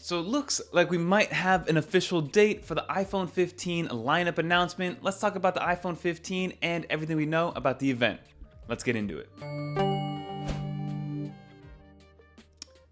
So it looks like we might have an official date for the iPhone 15 lineup announcement. Let's talk about the iPhone 15 and everything we know about the event. Let's get into it.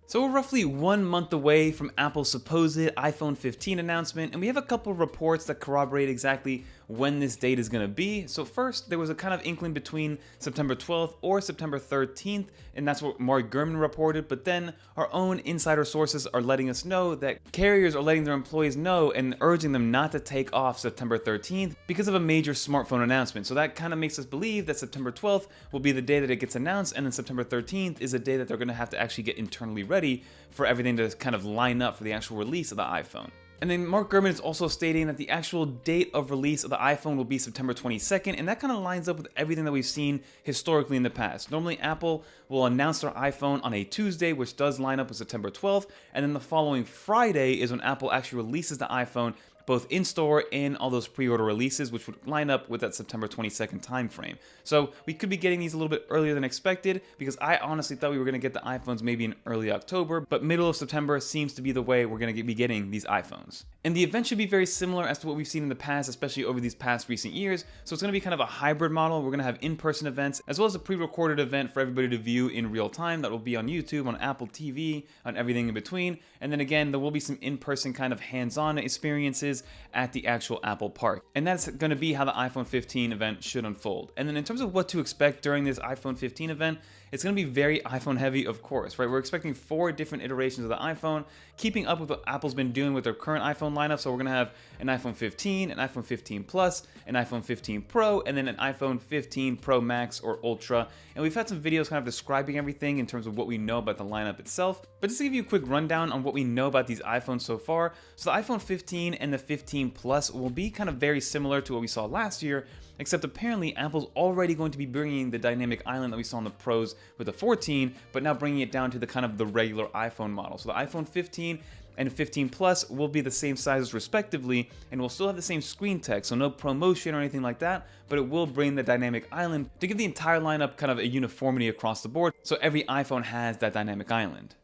So we're roughly 1 month away from Apple's supposed iPhone 15 announcement, and we have a couple of reports that corroborate exactly when this date is going to be. So first, there was a kind of inkling between September 12th or September 13th, and that's what Mark Gurman reported, but then our own insider sources are letting us know that carriers are letting their employees know and urging them not to take off September 13th because of a major smartphone announcement. So that kind of makes us believe that September 12th will be the day that it gets announced, and then September 13th is a day that they're going to have to actually get internally ready for everything to kind of line up for the actual release of the iPhone. And then Mark Gurman is also stating that the actual date of release of the iPhone will be September 22nd, and that kind of lines up with everything that we've seen historically in the past. Normally, Apple will announce their iPhone on a Tuesday, which does line up with September 12th, and then the following Friday is when Apple actually releases the iPhone both in-store and all those pre-order releases, which would line up with that September 22nd timeframe. So we could be getting these a little bit earlier than expected, because I honestly thought we were going to get the iPhones maybe in early October, but middle of September seems to be the way we're going to be getting these iPhones. And the event should be very similar as to what we've seen in the past, especially over these past recent years. So it's going to be kind of a hybrid model. We're going to have in-person events, as well as a pre-recorded event for everybody to view in real time that will be on YouTube, on Apple TV, on everything in between. And then again, there will be some in-person kind of hands-on experiences at the actual Apple Park. And that's going to be how the iPhone 15 event should unfold. And then in terms of what to expect during this iPhone 15 event, it's going to be very iPhone heavy, of course, right? We're expecting 4 different iterations of the iPhone, keeping up with what Apple's been doing with their current iPhone lineup. So we're going to have an iPhone 15, an iPhone 15 Plus, an iPhone 15 Pro, and then an iPhone 15 Pro Max or Ultra. And we've had some videos kind of describing everything in terms of what we know about the lineup itself. But just to give you a quick rundown on what we know about these iPhones so far, so the iPhone 15 and the 15 Plus will be kind of very similar to what we saw last year, except apparently Apple's already going to be bringing the dynamic island that we saw in the Pros with the 14, but now bringing it down to the kind of the regular iPhone model. So the iPhone 15 and 15 Plus will be the same sizes respectively, and will still have the same screen text, so no ProMotion or anything like that, but it will bring the dynamic island to give the entire lineup kind of a uniformity across the board, so every iPhone has that dynamic island.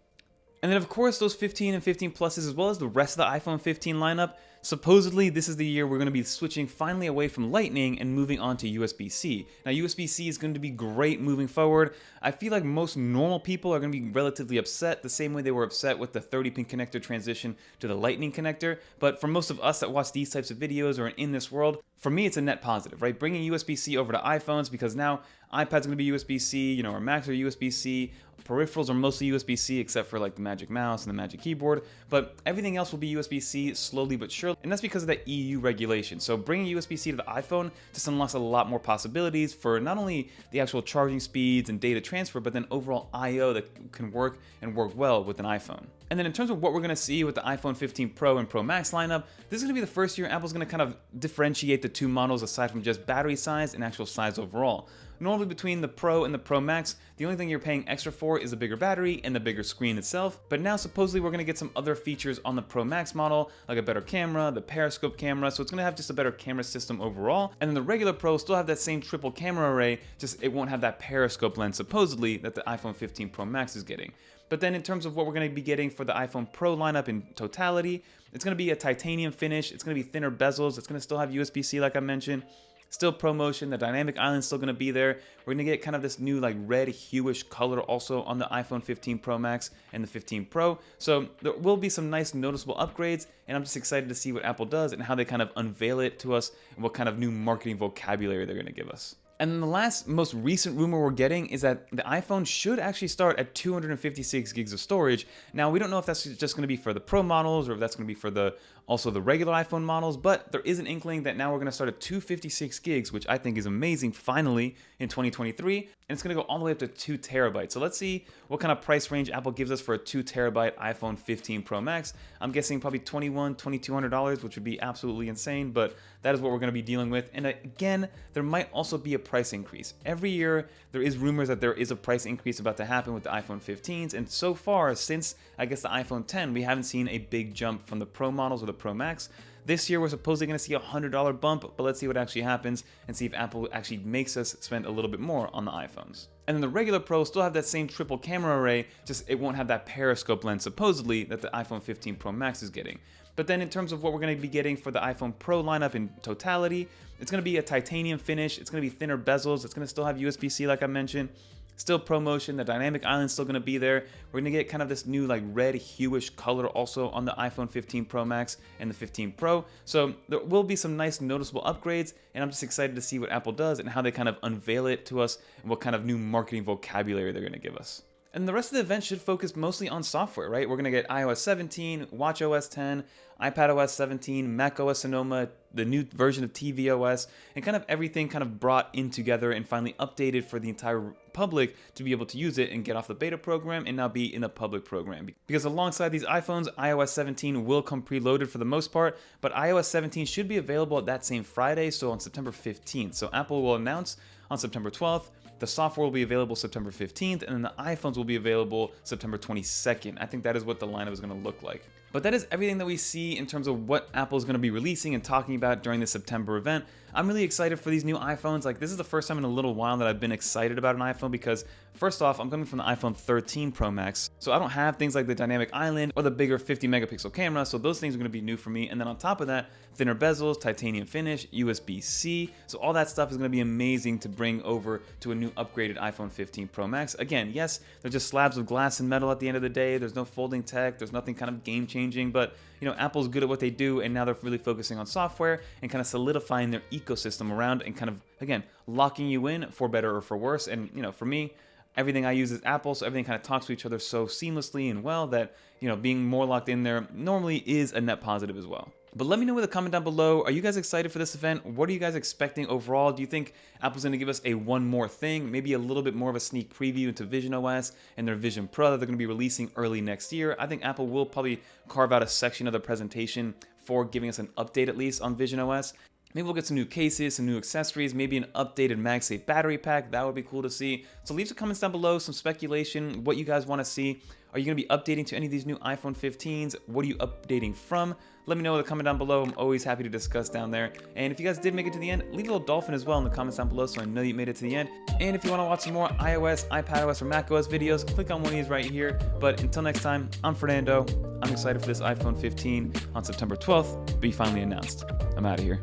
And then of course those 15 and 15 Pluses, as well as the rest of the iPhone 15 lineup, supposedly this is the year we're going to be switching finally away from Lightning and moving on to USB-C. Now USB-C is going to be great moving forward. I feel like most normal people are going to be relatively upset the same way they were upset with the 30-pin connector transition to the Lightning connector, but for most of us that watch these types of videos or in this world, for me it's a net positive, right? Bringing USB-C over to iPhones, because now iPad's going to be USB-C, our Macs are USB-C, peripherals are mostly USB-C except for like the Magic Mouse and the Magic Keyboard, but everything else will be USB-C slowly but surely, and that's because of that EU regulation. So bringing USB-C to the iPhone just unlocks a lot more possibilities for not only the actual charging speeds and data transfer, but then overall I/O that can work and work well with an iPhone. And then in terms of what we're going to see with the iPhone 15 Pro and Pro Max lineup, this is going to be the first year Apple's going to kind of differentiate the two models aside from just battery size and actual size overall. Normally between the Pro and the Pro Max, the only thing you're paying extra for is the bigger battery and the bigger screen itself, but now supposedly we're going to get some other features on the Pro Max model, like a better camera, the periscope camera, so it's going to have just a better camera system overall, and then the regular Pro still have that same triple camera array, just it won't have that periscope lens supposedly that the iPhone 15 Pro Max is getting. But then in terms of what we're going to be getting for the iPhone Pro lineup in totality, it's going to be a titanium finish, it's going to be thinner bezels, it's going to still have USB-C like I mentioned, still ProMotion, the dynamic island's still going to be there. We're going to get kind of this new like red hueish color also on the iPhone 15 Pro Max and the 15 Pro. So there will be some nice noticeable upgrades, and I'm just excited to see what Apple does and how they kind of unveil it to us and what kind of new marketing vocabulary they're going to give us. And then the last most recent rumor we're getting is that the iPhone should actually start at 256 gigs of storage. Now, we don't know if that's just going to be for the Pro models or if that's going to be for also the regular iPhone models, but there is an inkling that now we're going to start at 256 gigs, which I think is amazing finally in 2023, and it's going to go all the way up to 2 terabytes. So let's see what kind of price range Apple gives us for a 2 terabyte iPhone 15 Pro Max. I'm guessing probably $2,200, which would be absolutely insane, but that is what we're going to be dealing with. And again, there might also be a price increase. Every year, there is rumors that there is a price increase about to happen with the iPhone 15s, and so far, since I guess the iPhone 10, we haven't seen a big jump from the Pro models or the Pro Max. This year we're supposedly going to see a $100 bump, but let's see what actually happens and see if Apple actually makes us spend a little bit more on the iPhones. And then the regular Pro still have that same triple camera array, just it won't have that periscope lens supposedly that the iPhone 15 Pro Max is getting. But then in terms of what we're going to be getting for the iPhone Pro lineup in totality, it's going to be a titanium finish, it's going to be thinner bezels, it's going to still have USB-C like I mentioned, still ProMotion, the dynamic island's still going to be there. We're going to get kind of this new like red hueish color also on the iPhone 15 Pro Max and the 15 Pro. So there will be some nice noticeable upgrades, and I'm just excited to see what Apple does and how they kind of unveil it to us and what kind of new marketing vocabulary they're going to give us. And the rest of the event should focus mostly on software, right? We're going to get iOS 17, watchOS 10, iPadOS 17, macOS Sonoma, the new version of tvOS, and kind of everything kind of brought in together and finally updated for the entire public to be able to use it and get off the beta program and now be in the public program. Because alongside these iPhones, iOS 17 will come preloaded for the most part, but iOS 17 should be available that same Friday, so on September 15th. So Apple will announce on September 12th, the software will be available September 15th, and then the iPhones will be available September 22nd. I think that is what the lineup is going to look like. But that is everything that we see in terms of what Apple is going to be releasing and talking about during the September event. I'm really excited for these new iPhones. Like, this is the first time in a little while that I've been excited about an iPhone because, first off, I'm coming from the iPhone 13 Pro Max, so I don't have things like the dynamic island or the bigger 50 megapixel camera, so those things are going to be new for me. And then on top of that, thinner bezels, titanium finish, USB-C, so all that stuff is going to be amazing to bring over to a new upgraded iPhone 15 Pro Max. Again, yes, they're just slabs of glass and metal at the end of the day. There's no folding tech, there's nothing kind of game-changing, but you know, Apple's good at what they do, and now they're really focusing on software and kind of solidifying their ecosystem around and kind of, again, locking you in for better or for worse. And, you know, for me, everything I use is Apple, so everything kind of talks to each other so seamlessly and well that, you know, being more locked in there normally is a net positive as well. But let me know with a comment down below. Are you guys excited for this event? What are you guys expecting overall? Do you think Apple's going to give us a one more thing, maybe a little bit more of a sneak preview into Vision OS and their Vision Pro that they're going to be releasing early next year? I think Apple will probably carve out a section of the presentation for giving us an update at least on Vision OS. Maybe we'll get some new cases, some new accessories, maybe an updated MagSafe battery pack. That would be cool to see. So leave some comments down below, some speculation, what you guys want to see. Are you going to be updating to any of these new iPhone 15s? What are you updating from? Let me know with a comment down below. I'm always happy to discuss down there. And if you guys did make it to the end, leave a little dolphin as well in the comments down below so I know you made it to the end. And if you want to watch some more iOS, iPadOS, or macOS videos, click on one of these right here. But until next time, I'm Fernando. I'm excited for this iPhone 15 on September 12th, be finally announced. I'm out of here.